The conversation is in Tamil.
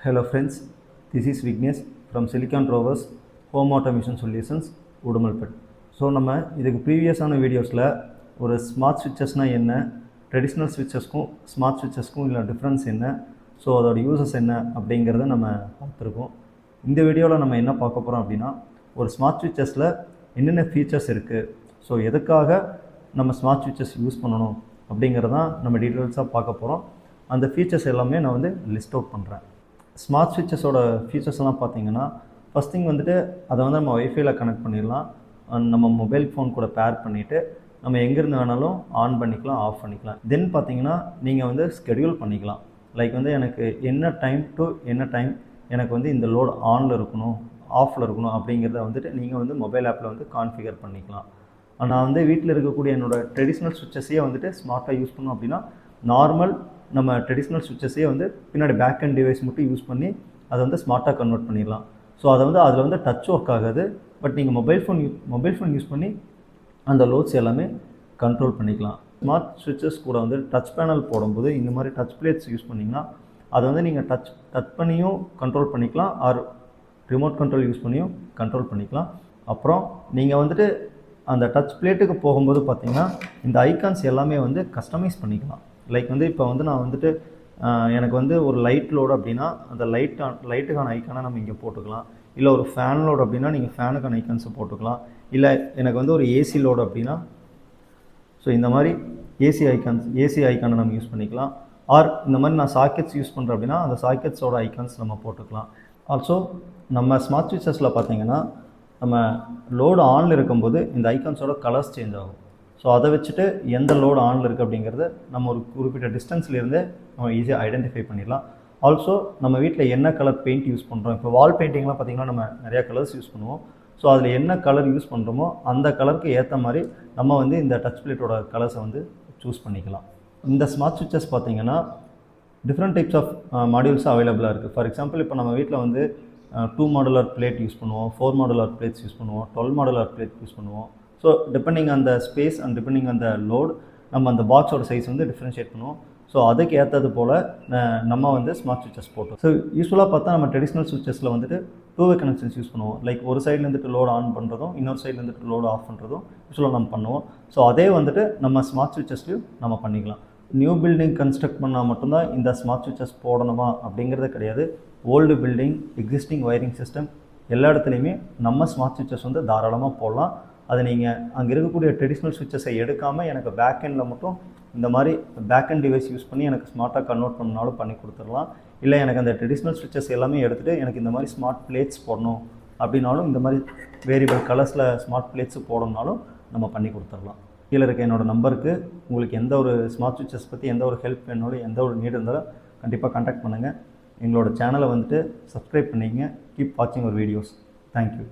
Hello friends, this is Vignesh from Silicon Rovers Home Automation Solutions, Udumalpet. So நம்ம இதுக்கு ப்ரீவியஸான வீடியோஸில் ஒரு ஸ்மார்ட் ஸ்விட்சஸ்னால் என்ன, ட்ரெடிஷ்னல் ஸ்விட்சஸ்க்கும் ஸ்மார்ட் ஸ்விட்சஸ்க்கும் இல்லை டிஃப்ரென்ஸ் என்ன, ஸோ அதோட யூசஸ் என்ன அப்படிங்கிறத நம்ம பார்த்துருக்கோம். இந்த வீடியோவில் நம்ம என்ன பார்க்க போகிறோம் அப்படின்னா, ஒரு ஸ்மார்ட் ஸ்விட்சஸில் என்னென்ன ஃபீச்சர்ஸ் இருக்குது, ஸோ எதுக்காக நம்ம ஸ்மார்ட் ஸ்விட்சஸ் யூஸ் பண்ணணும் அப்படிங்கிறதான் நம்ம டீட்டெயில்ஸாக பார்க்க போகிறோம். அந்த ஃபீச்சர்ஸ் எல்லாமே நான் வந்து லிஸ்ட் அவுட் பண்ணுறேன். ஸ்மார்ட் ஸ்விட்சஸோட ஃபீச்சர்ஸ் எல்லாம் பார்த்தீங்கன்னா, ஃபஸ்ட் திங் வந்துட்டு அதை வந்து நம்ம வைஃபைல கனெக்ட் பண்ணிடலாம். நம்ம மொபைல் ஃபோன் கூட பேர் பண்ணிவிட்டு நம்ம எங்கேருந்து வேணாலும் ஆன் பண்ணிக்கலாம், ஆஃப் பண்ணிக்கலாம். தென் பார்த்தீங்கன்னா நீங்கள் வந்து ஸ்கெடியூல் பண்ணிக்கலாம். லைக் வந்து எனக்கு என்ன டைம் டு என்ன டைம் எனக்கு வந்து இந்த லோடு ஆனில் இருக்கணும், ஆஃபில் இருக்கணும் அப்படிங்கிறத வந்துட்டு நீங்கள் வந்து மொபைல் ஆப்பில் வந்து கான்ஃபிகர் பண்ணிக்கலாம். நான் வந்து வீட்டில் இருக்கக்கூடிய என்னோடய ட்ரெடிஷ்னல் ஸ்விட்சஸையே வந்துட்டு ஸ்மார்ட்டாக யூஸ் பண்ணோம் அப்படின்னா, நார்மல் நம்ம ட்ரெடிஷ்னல் ஸ்விட்சஸையே வந்து பின்னாடி பேக் அண்ட் டிவைஸ் மட்டும் யூஸ் பண்ணி அதை வந்து ஸ்மார்ட்டாக கன்வெர்ட் பண்ணிடலாம். ஸோ அதை வந்து அதில் வந்து டச் ஒர்க் ஆகாது. பட் நீங்கள் மொபைல் ஃபோன் யூஸ் பண்ணி அந்த லோட்ஸ் எல்லாமே கண்ட்ரோல் பண்ணிக்கலாம். ஸ்மார்ட் ஸ்விட்சஸ் கூட வந்து டச் பேனல் போடும்போது இந்த மாதிரி டச் பிளேட்ஸ் யூஸ் பண்ணிங்கன்னா அதை வந்து நீங்கள் டச் பண்ணியும் கண்ட்ரோல் பண்ணிக்கலாம், ஆர் ரிமோட் கண்ட்ரோல் யூஸ் பண்ணியும் கண்ட்ரோல் பண்ணிக்கலாம். அப்புறம் நீங்கள் வந்துட்டு அந்த டச் பிளேட்டுக்கு போகும்போது பார்த்தீங்கன்னா இந்த ஐகான்ஸ் எல்லாமே வந்து கஸ்டமைஸ் பண்ணிக்கலாம். லைக் வந்து இப்போ வந்து நான் வந்துட்டு எனக்கு வந்து ஒரு லைட் லோடு அப்படின்னா அந்த லைட்டுக்கான ஐக்கானை நம்ம இங்கே போட்டுக்கலாம். இல்லை ஒரு ஃபேன் லோடு அப்படின்னா நீங்கள் ஃபேனுக்கான ஐக்கான்ஸை போட்டுக்கலாம். இல்லை எனக்கு வந்து ஒரு ஏசி லோடு அப்படின்னா ஸோ இந்த மாதிரி ஏசி ஐக்கானை நம்ம யூஸ் பண்ணிக்கலாம். ஆர் இந்த மாதிரி நான் சாக்கெட்ஸ் யூஸ் பண்ணுறேன் அப்படின்னா அந்த சாக்கெட்ஸோட ஐக்கான்ஸ் நம்ம போட்டுக்கலாம். ஆல்சோ நம்ம ஸ்மார்ட் ஸ்விட்சஸில் பார்த்தீங்கன்னா நம்ம லோடு ஆனில் இருக்கும்போது இந்த ஐக்கான்ஸோட கலர்ஸ் சேஞ்ச் ஆகும். ஸோ அதை வச்சுட்டு எந்த லோடு ஆனில் இருக்குது அப்படிங்கிறது நம்ம ஒரு குறிப்பிட்ட டிஸ்டன்ஸ்லேருந்து நம்ம ஈஸியாக ஐடென்டிஃபை பண்ணிடலாம். ஆல்சோ நம்ம வீட்டில் என்ன கலர் பெயிண்ட் யூஸ் பண்ணுறோம், இப்போ வால் பெயிண்டிங்லாம் பார்த்திங்கன்னா நம்ம நிறையா கலர்ஸ் யூஸ் பண்ணுவோம். ஸோ அதில் என்ன கலர் யூஸ் பண்ணுறோமோ அந்த கலருக்கு ஏற்ற மாதிரி நம்ம வந்து இந்த டச் பிளேட்டோட கலர்ஸை வந்து சூஸ் பண்ணிக்கலாம். இந்த ஸ்மார்ட் ஸ்விட்சஸ் பார்த்திங்கன்னா டிஃப்ரெண்ட் டைப்ஸ் ஆஃப் மாடியூல்ஸ் அவைலபிளாக இருக்குது. ஃபார் எக்ஸாம்பிள் இப்போ நம்ம வீட்டில் வந்து 2 மாடுலர் பிளேட் யூஸ் பண்ணுவோம், 4 மாடுலர் பிளேட்ஸ் யூஸ் பண்ணுவோம், 12 மாடுலர் பிளேட் யூஸ் பண்ணுவோம். So depending on the space and depending on the load நம்ம அந்த பாக்ஸோட சைஸ் வந்து டிஃப்ரென்ஷியேட் பண்ணுவோம். ஸோ அதுக்கு ஏற்றது போல் நம்ம வந்து ஸ்மார்ட் ஸ்விட்சஸ் போட்டோம். ஸோ யூஸ்வலாக பார்த்தா நம்ம ட்ரெடிஷ்னல் ஸ்விட்சஸில் வந்துட்டு 2-வே கனெக்ஷன்ஸ் யூஸ் பண்ணுவோம். லைக் ஒரு சைட்லேருந்துட்டு லோடு ஆன் பண்ணுறதும் இன்னொரு சைட்லேருந்துட்டு லோடு ஆஃப் பண்ணுறதும் யூஸ்வலாக நம்ம பண்ணுவோம். ஸோ அதே வந்துட்டு நம்ம ஸ்மார்ட் ஸ்விட்சஸ்லையும் நம்ம பண்ணிக்கலாம். நியூ பில்டிங் கன்ஸ்ட்ரக்ட் பண்ணால் மட்டும்தான் இந்த ஸ்மார்ட் ஸ்விட்சஸ் போடணுமா அப்படிங்கிறது கிடையாது. Old building, existing wiring system எல்லா இடத்துலையுமே நம்ம ஸ்மார்ட் ஸ்விட்சஸ் வந்து தாராளமாக போடலாம். அதை நீங்கள் அங்கே இருக்கக்கூடிய ட்ரெடிஷ்னல் ஸ்விட்சஸை எடுக்காமல் எனக்கு பேக் எண்டில் மட்டும் இந்த மாதிரி பேக் அண்ட் டிவைஸ் யூஸ் பண்ணி எனக்கு ஸ்மார்ட்டாக கன்வெர்ட் பண்ணாலும் பண்ணி கொடுத்துடலாம். இல்லை எனக்கு அந்த ட்ரெடிஷ்னல் ஸ்விட்சஸ் எல்லாமே எடுத்துகிட்டு எனக்கு இந்த மாதிரி ஸ்மார்ட் பிளேட்ஸ் போடணும் அப்படின்னாலும், இந்த மாதிரி வேரியபிள் கலர்ஸில் ஸ்மார்ட் பிளேட்ஸு போடணுன்னாலும் நம்ம பண்ணி கொடுத்துடலாம். கீழே இருக்க என்னோடய நம்பருக்கு உங்களுக்கு எந்த ஒரு ஸ்மார்ட் ஸ்விட்சஸ் பற்றி எந்த ஒரு ஹெல்ப் வேணாலும், எந்த ஒரு நீடு இருந்தாலும் கண்டிப்பாக கான்டாக்ட் பண்ணுங்கள். எங்களோட சேனலை வந்துட்டு சப்ஸ்கிரைப் பண்ணிங்க. கீப் வாட்சிங் அவர் வீடியோஸ். தேங்க்யூ.